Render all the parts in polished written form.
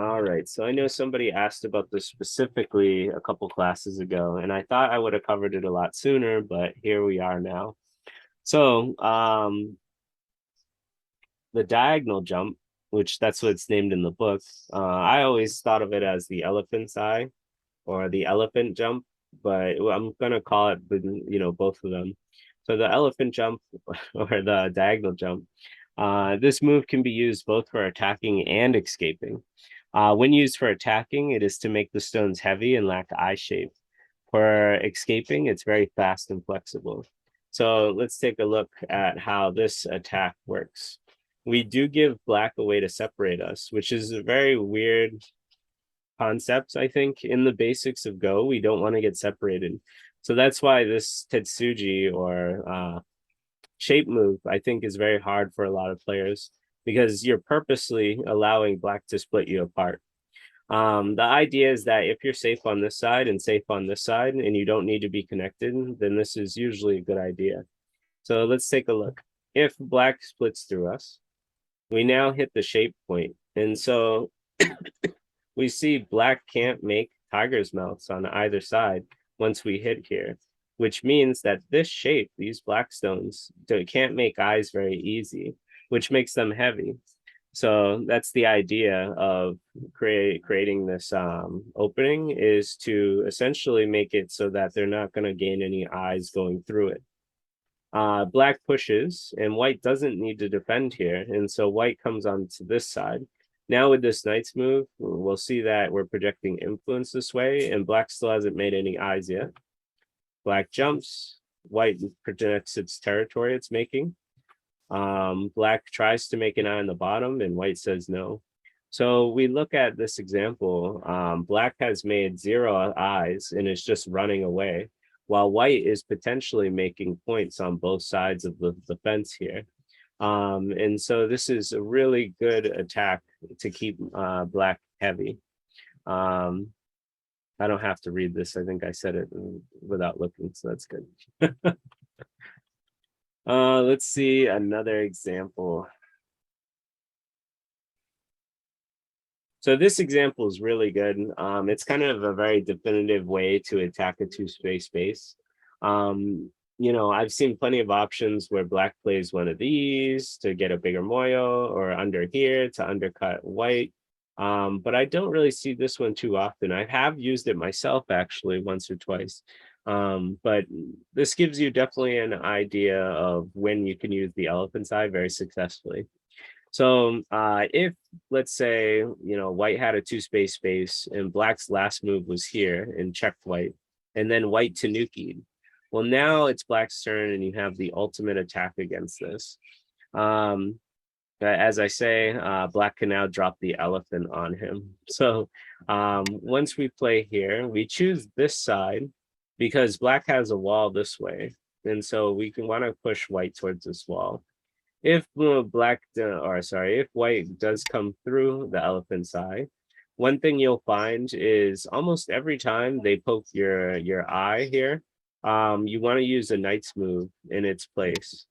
All right. So I know somebody asked about this specifically a couple classes ago, and I thought I would have covered it a lot sooner, but here we are now. So, the diagonal jump, which that's what it's named in the book, I always thought of it as the elephant's eye or the elephant jump, but I'm gonna call it, both of them. So the elephant jump or the diagonal jump, this move can be used both for attacking and escaping. When used for attacking, it is to make the stones heavy and lack eye shape. For escaping, it's very fast and flexible. So let's take a look at how this attack works. We do give black a way to separate us, which is a very weird concept, I think. In the basics of Go, we don't want to get separated. So that's why this Tetsuji or shape move, I think, is very hard for a lot of players because you're purposely allowing black to split you apart. The idea is that if you're safe on this side and safe on this side and you don't need to be connected, then this is usually a good idea. So let's take a look. If black splits through us, we now hit the shape point. And so we see black can't make tiger's mouths on either side once we hit here, which means that this shape, these black stones, can't make eyes very easy, which makes them heavy. So that's the idea of creating this opening, is to essentially make it so that they're not going to gain any eyes going through it. Black pushes and white doesn't need to defend here. And so white comes onto this side. Now with this knight's move, we'll see that we're projecting influence this way, and black still hasn't made any eyes yet. Black jumps, white projects its territory it's making. Black tries to make an eye on the bottom, and white says no. So we look at this example. Black has made 0 eyes and is just running away, while white is potentially making points on both sides of the fence here. And so this is a really good attack to keep black heavy. Um, I don't have to read this. I think I said it without looking, so that's good. Let's see another example. So this example is really good. It's kind of a very definitive way to attack a two-space space. I've seen plenty of options where black plays one of these to get a bigger moyo, or under here to undercut white. But I don't really see this one too often. I have used it myself actually once or twice. But this gives you definitely an idea of when you can use the elephant's eye very successfully. So if, let's say, white had a two-space space and black's last move was here and checked white, and then white tanukied. Well, now it's black's turn and you have the ultimate attack against this. As I say, black can now drop the elephant on him. So once we play here, we choose this side because black has a wall this way. And so we can want to push white towards this wall. If if white does come through the elephant's eye, one thing you'll find is almost every time they poke your eye here, you want to use a knight's move in its place.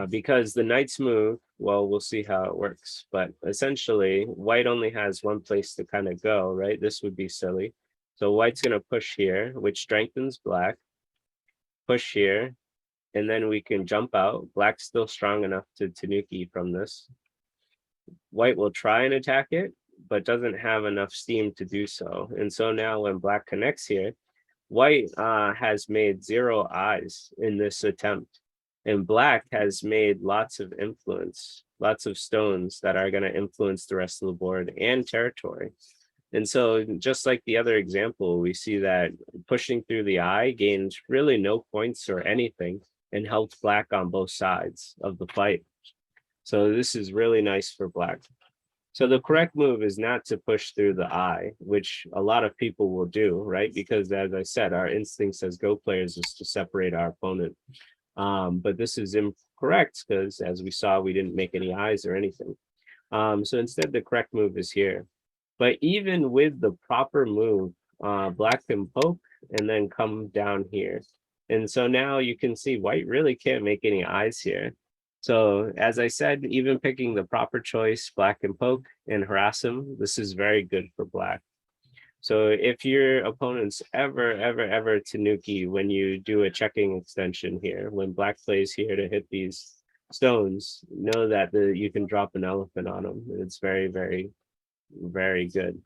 Because the knight's move, well, we'll see how it works. But essentially, white only has one place to kind of go, right? This would be silly. So white's going to push here, which strengthens black. Push here, and then we can jump out. Black's still strong enough to tanuki from this. White will try and attack it, but doesn't have enough steam to do so. And so now when black connects here, white has made 0 eyes in this attempt. And black has made lots of influence, lots of stones that are going to influence the rest of the board and territory. And so just like the other example, we see that pushing through the eye gains really no points or anything and helped black on both sides of the fight. So this is really nice for black. So the correct move is not to push through the eye, which a lot of people will do, right? Because as I said, our instincts as Go players is to separate our opponent. But this is incorrect because as we saw, we didn't make any eyes or anything. So instead, the correct move is here. But even with the proper move, black can poke and then come down here. And so now you can see white really can't make any eyes here. So as I said, even picking the proper choice, black and poke and harass him, this is very good for black. So if your opponent's ever Tanuki when you do a checking extension here, when black plays here to hit these stones, know that you can drop an elephant on them. It's very good.